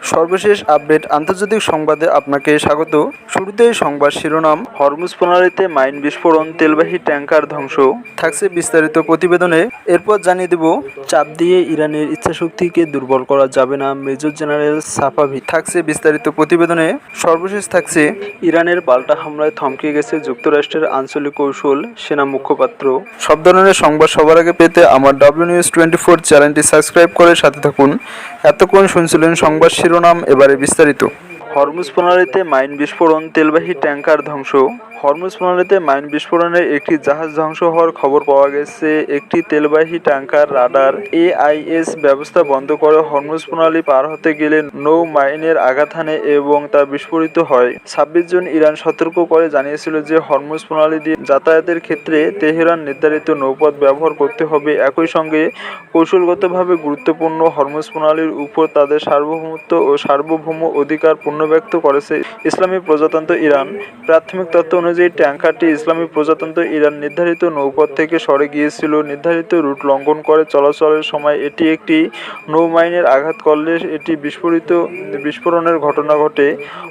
সর্বশেষ আপডেট আন্তর্জাতিক সংবাদে আপনাকে স্বাগত। শুরুতেই সংবাদ শিরোনাম। হরমুজ প্রণালীতে মাইন বিস্ফোরণ, তেলবাহী ট্যাঙ্কার ধ্বংস। থাকছে বিস্তারিত প্রতিবেদনে। এরপর জানিয়ে দেব, চাপ দিয়ে ইরানের ইচ্ছাশক্তিকে দুর্বল করা যাবে না, মেজর জেনারেল সাফাভি। থাকছে বিস্তারিত প্রতিবেদনে। সর্বশেষ থাকছে, ইরানের পাল্টা হামলায় থমকে গেছে যুক্তরাষ্ট্রের আঞ্চলিক কৌশল সেনা মুখপাত্র। সব ধরনের সংবাদ সবার আগে পেতে আমার WNews24 চ্যানেলটি সাবস্ক্রাইব করে সাথে থাকুন। এতক্ষণ শুনছিলেন সংবাদ শিরোনাম, এবারে বিস্তারিত। হরমুজ প্রণালীতে মাইন বিস্ফোরণ, তেলবাহী ট্যাঙ্কার ধ্বংস। হরমুজ প্রণালীতে মাইন বিস্ফোরণে একটি জাহাজ ধ্বংস হওয়ার খবর পাওয়া গেছে। একটি তেলবাহী ট্যাঙ্কার রাডার AIS ব্যবস্থা বন্ধ করে হরমুজ প্রণালী পার হতে গেলে নৌ মাইনের আঘাত হানে এবং তা বিস্ফোরিত হয়। 26 জুন ইরান সতর্ক করে জানিয়েছিল যে হরমুজ প্রণালী দিয়ে যাতায়াতের ক্ষেত্রে তেহরান নির্ধারিত নৌপথ ব্যবহার করতে হবে। একই সঙ্গে কৌশলগতভাবে গুরুত্বপূর্ণ হরমুজ প্রণালীর উপর তাদের সার্বভৌমত্ব ও সার্বভৌম অধিকার পুনর্ব্যক্ত করেছে ইসলামী প্রজাতন্ত্র ইরান। প্রাথমিক তথ্য অনুযায়ী ট্যাঙ্কারটি ইসলামী প্রজাতন্ত্র ইরান নির্ধারিত নৌপথ থেকে সরে গিয়েছিল। নির্ধারিত রুট লঙ্ঘন করে চলাচলের সময় এটি একটি নৌমাইনের আঘাত করলে এটি বিস্ফোরণের ঘটনা ঘটে।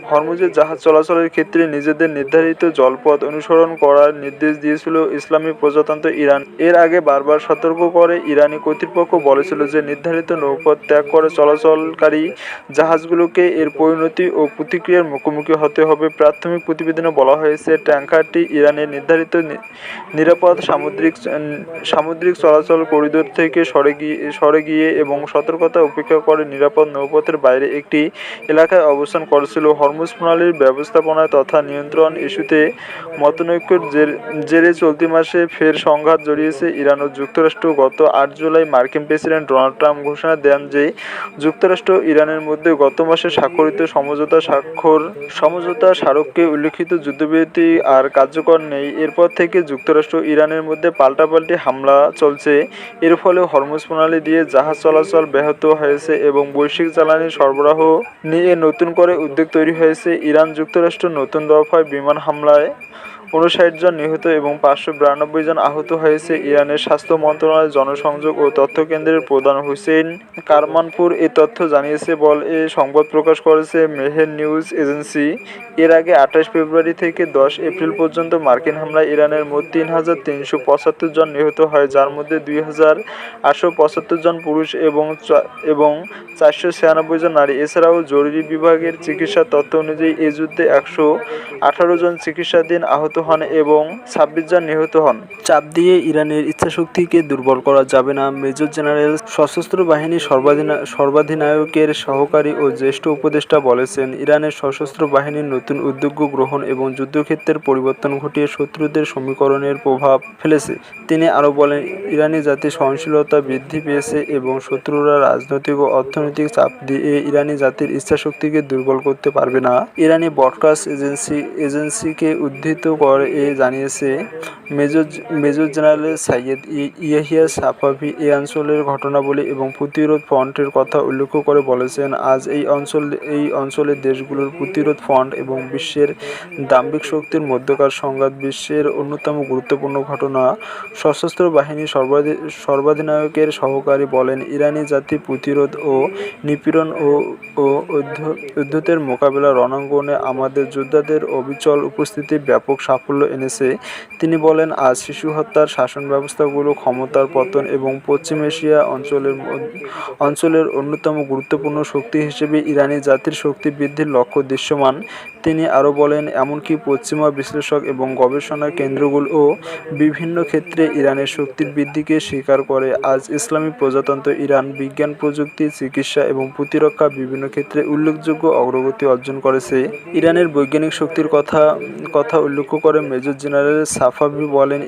হরমুজের জাহাজ চলাচলের ক্ষেত্রে নিজেদের নির্ধারিত জলপথ অনুসরণ করার নির্দেশ দিয়েছিল ইসলামী প্রজাতন্ত্র ইরান। এর আগে বারবার সতর্ক করে ইরানি কর্তৃপক্ষ বলেছিল যে নির্ধারিত নৌপথ ত্যাগ করে চলাচলকারী জাহাজগুলোকে এর পরিণতি ও প্রতিক্রিয়ার মুখোমুখি হতে হবে। প্রাথমিক প্রতিবেদনে বলা হয়েছে, ট্যাঙ্কারটি ইরানের নির্ধারিত নিরাপদ সামুদ্রিক চলাচল করিডোর থেকে সরে গিয়ে এবং সতর্কতা উপেক্ষা করে নিরাপদ নৌপথের বাইরে একটি এলাকায় অবস্থান করেছিল। হরমুজ প্রণালীর ব্যবস্থাপনায় তথা নিয়ন্ত্রণ ইস্যুতে মতনৈক্যের জেরে চলতি মাসে ফের সংঘাত জড়িয়েছে ইরান ও যুক্তরাষ্ট্র। গত 8 জুলাই মার্কিন প্রেসিডেন্ট ডোনাল্ড ট্রাম্প ঘোষণা দেন যে যুক্তরাষ্ট্র ইরানের মধ্যে গত মাসে স্বাক্ষরিত সমঝোতা স্মারকে উল্লিখিত যুদ্ধবিরতি আর কার্যকর নেই। এরপর থেকে যুক্তরাষ্ট্র ইরানের মধ্যে পাল্টাপাল্টি হামলা চলছে। এর ফলে হরমুজ প্রণালী দিয়ে জাহাজ চলাচল ব্যাহত হয়েছে এবং বৈশ্বিক জ্বালানি সরবরাহ নিয়ে নতুন করে উদ্বেগ তৈরি হয়েছে। ইরান যুক্তরাষ্ট্র নতুন দফায় বিমান হামলায় 59 জন নিহত এবং 592 জন আহত হয়েছে। ইরানের স্বাস্থ্য মন্ত্রণালয়ের জনসংযোগ ও তথ্য কেন্দ্রের প্রধান হুসেইন কারমানপুর এ তথ্য জানিয়েছে বলে সংবাদ প্রকাশ করেছে মেহের নিউজ এজেন্সি। এর আগে 28 ফেব্রুয়ারি থেকে 10 এপ্রিল পর্যন্ত মার্কিন হামলায় ইরানের মোট 3,375 জন নিহত হয়, যার মধ্যে 2,875 জন পুরুষ এবং 496 জন নারী। এছাড়াও জরুরি বিভাগের চিকিৎসা তথ্য অনুযায়ী এ যুদ্ধে 118 জন চিকিৎসাধীন আহত হন এবং 26 জন নিহত হন। চাপ দিয়ে ইরানের ইচ্ছাশক্তিকে দুর্বল করা যাবে না, মেজর জেনারেল সশস্ত্র বাহিনীর সর্বাধিনায়কের সহকারী ও জ্যেষ্ঠ উপদেষ্টা বলেছেন। ইরানের সশস্ত্র বাহিনীর নতুন উদ্যোগ গ্রহণ এবং যুদ্ধক্ষেত্রের পরিবর্তন ঘটিয়ে শত্রুদের সমীকরণের প্রভাব ফেলেছে। তিনি আরও বলেন, ইরানি জাতির সহনশীলতা বৃদ্ধি পেয়েছে এবং শত্রুরা রাজনৈতিক ও অর্থনৈতিক চাপ দিয়ে ইরানি জাতির ইচ্ছাশক্তিকে দুর্বল করতে পারবে না। ইরানি ব্রডকাস্ট এজেন্সিকে উদ্ধৃত করে জানিয়েছে, major general Sayyed Yahya Safavi এই অঞ্চলের ঘটনাবলী এবং প্রতিরোধ ফ্রন্টের কথা উল্লেখ করে বলেছেন, আজ এই অঞ্চলের দেশগুলোর প্রতিরোধ ফ্রন্ট এবং বিশ্বের দাম্ভিক শক্তির মধ্যকার সংঘাত বিশ্বের অন্যতম গুরুত্বপূর্ণ ঘটনা। সশস্ত্র বাহিনীর সর্বাধিনায়কের সহকারী বলেন, ইরানি জাতি প্রতিরোধ ও নিপীড়ন ও উদ্ধতের মোকাবেলা রণাঙ্গনে আমাদের যোদ্ধাদের অবিচল উপস্থিতি ব্যাপক সাফল্য এনেছে। তিনি বলেন, আজ শিশু হত্যার শাসন ব্যবস্থাগুলো ক্ষমতার পতন এবং পশ্চিম এশিয়া অঞ্চলের অন্যতম গুরুত্বপূর্ণ শক্তি হিসেবে ইরানি জাতির শক্তি বৃদ্ধির লক্ষ্য দৃশ্যমান। তিনি আরও বলেন, এমনকি পশ্চিমা বিশ্লেষক এবং গবেষণা কেন্দ্রগুলোও বিভিন্ন ক্ষেত্রে ইরানের শক্তির বৃদ্ধিকে স্বীকার করে। আজ ইসলামী প্রজাতন্ত্র ইরান বিজ্ঞান, প্রযুক্তি, চিকিৎসা এবং প্রতিরক্ষা বিভিন্ন ক্ষেত্রে উল্লেখযোগ্য অগ্রগতি অর্জন করেছে। ইরানের বৈজ্ঞানিক শক্তির কথা উল্লেখ করে মেজর জেনারেল সাফাভি বলেন,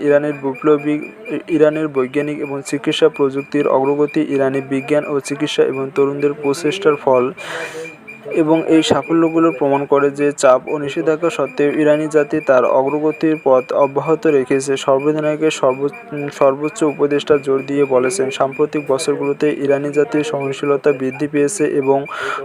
ইরানের বৈজ্ঞানিক এবং চিকিৎসা প্রযুক্তির অগ্রগতি ইরানি বিজ্ঞান ও চিকিৎসা এবং তরুণদের প্রচেষ্টার ফল। এবং এই সাফল্যগুলো প্রমাণ করে যে চাপ ও নিষেধাজ্ঞা সত্ত্বেও ইরানি জাতি তার অগ্রগতির পথ অব্যাহত রেখেছে। সর্বদিনায়কের সর্বোচ্চ উপদেষ্টা জোর দিয়ে বলেছেন, সাম্প্রতিক বছরগুলোতে ইরানি জাতির সহনশীলতা বৃদ্ধি পেয়েছে এবং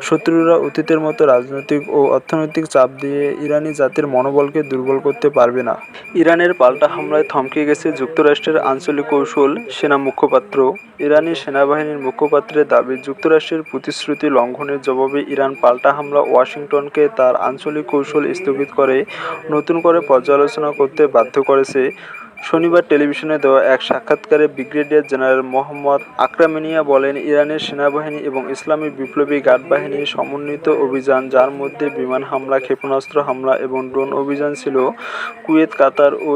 শত্রুরা অতীতের মতো রাজনৈতিক ও অর্থনৈতিক চাপ দিয়ে ইরানি জাতির মনোবলকে দুর্বল করতে পারবে না। ইরানের পাল্টা হামলায় থমকে গেছে যুক্তরাষ্ট্রের আঞ্চলিক কৌশল সেনা মুখপাত্র। ইরানি সেনাবাহিনীর মুখপাত্রের দাবি, যুক্তরাষ্ট্রের প্রতিশ্রুতি লঙ্ঘনের জবাবে ইরান পাল্টা হামলা ওয়াশিংটনকে তার আঞ্চলিক কৌশল স্থগিত করে নতুন করে পর্যালোচনা করতে বাধ্য করেছে। শনিবার টেলিভিশনে দেওয়া এক সাক্ষাৎকারে ব্রিগেডিয়ার জেনারেল মোহাম্মদ আকরামিনিয়া বলেন, ইরানের সেনাবাহিনী এবং ইসলামী বিপ্লবী গার্ড বাহিনীর সমন্বিত অভিযান, যার মধ্যে বিমান হামলা, ক্ষেপণাস্ত্র হামলা এবং ড্রোন অভিযান ছিল, কুয়েত, কাতার ও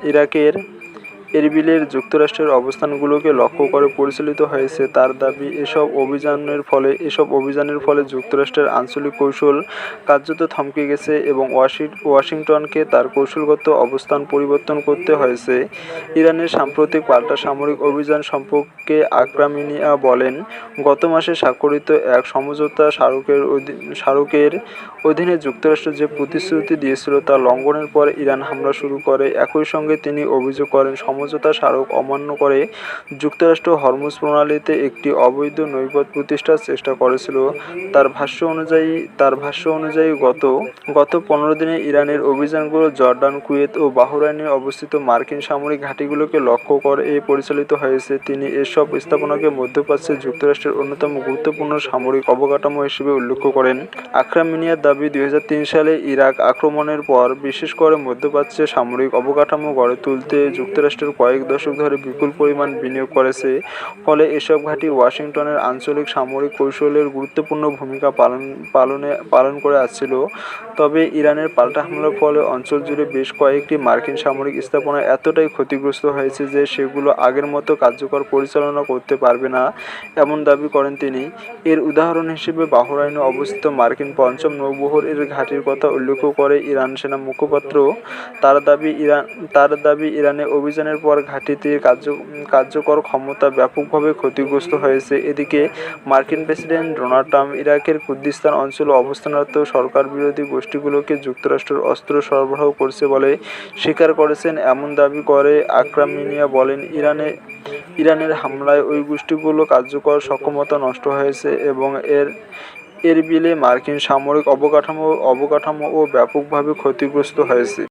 ইরাকের এরবিলের যুক্তরাষ্ট্রের অবস্থানগুলোকে লক্ষ্য করে পরিচালিত হয়েছে। তার দাবি, এসব অভিযানের ফলে যুক্তরাষ্ট্রের আঞ্চলিক কৌশল কার্যত থমকে গেছে এবং ওয়াশিংটনকে তার কৌশলগত অবস্থান পরিবর্তন করতে হয়েছে। ইরানের সাম্প্রতিক পাল্টা সামরিক অভিযান সম্পর্কে আকরামিনিয়া বলেন, গত মাসে স্বাক্ষরিত এক সমঝোতা স্মারকের অধীনে যুক্তরাষ্ট্র যে প্রতিশ্রুতি দিয়েছিল তা লঙ্ঘনের পর ইরান হামলা শুরু করে। একই সঙ্গে তিনি অভিযোগ করেন, সমঝোতা স্মারক অমান্য করে যুক্তরাষ্ট্র হরমুজ প্রণালীতে একটি অবৈধ নৌপথ প্রতিষ্ঠার চেষ্টা করেছিল। তার ভাষ্য অনুযায়ী গত 15 দিনে ইরানের অভিযানগুলো জর্ডান, কুয়েত ও বাহরাইনে অবস্থিত মার্কিন সামরিক ঘাঁটিগুলোকে লক্ষ্য করে পরিচালিত হয়েছে। তিনি এসব স্থাপনাকে মধ্যপ্রাচ্যে যুক্তরাষ্ট্রের অন্যতম গুরুত্বপূর্ণ সামরিক অবকাঠামো হিসেবে উল্লেখ করেন। আকরামিনিয়ার দাবি, 2003 সালে ইরাক আক্রমণের পর বিশেষ করে মধ্যপ্রাচ্যে সামরিক অবকাঠামো গড়ে তুলতে যুক্তরাষ্ট্র কয়েক দশক ধরে বিপুল পরিমাণ বিনিয়োগ করেছে। ফলে এসব ঘাঁটি ওয়াশিংটনের আঞ্চলিক সামরিক কৌশলের গুরুত্বপূর্ণ ভূমিকা পালন করে আসছিল। তবে ইরানের পাল্টা হামলার ফলে অঞ্চল জুড়ে বেশ কয়েকটি মার্কিন সামরিক স্থাপনা এতটাই ক্ষতিগ্রস্ত হয়েছে যে সেগুলো আগের মতো কার্যকর পরিচালনা করতে পারবে না, এমন দাবি করেন তিনি। এর উদাহরণ হিসেবে বাহরাইনে অবস্থিত মার্কিন পঞ্চম নৌবহর ঘাঁটির কথা উল্লেখ করে ইরান সেনা মুখপাত্র। তার দাবি, ইরানে অভিযানের পর ঘাঁটিটির কার্যকর ক্ষমতা ব্যাপকভাবে ক্ষতিগ্রস্ত হয়েছে। এদিকে মার্কিন প্রেসিডেন্ট ডোনাল্ড ট্রাম্প ইরাকের কুর্দিস্তান অঞ্চলে অবস্থানরত সরকার বিরোধী গোষ্ঠীগুলোকে যুক্তরাষ্ট্র অস্ত্র সরবরাহ করছে বলে স্বীকার করেছেন। এমন দাবি করে আকরামিনিয়া বলেন, ইরানের হামলায় ওই গোষ্ঠীগুলোর কার্যকর সক্ষমতা নষ্ট হয়েছে এবং এরবিলে মার্কিন সামরিক অবকাঠামো ব্যাপকভাবে ক্ষতিগ্রস্ত হয়েছে।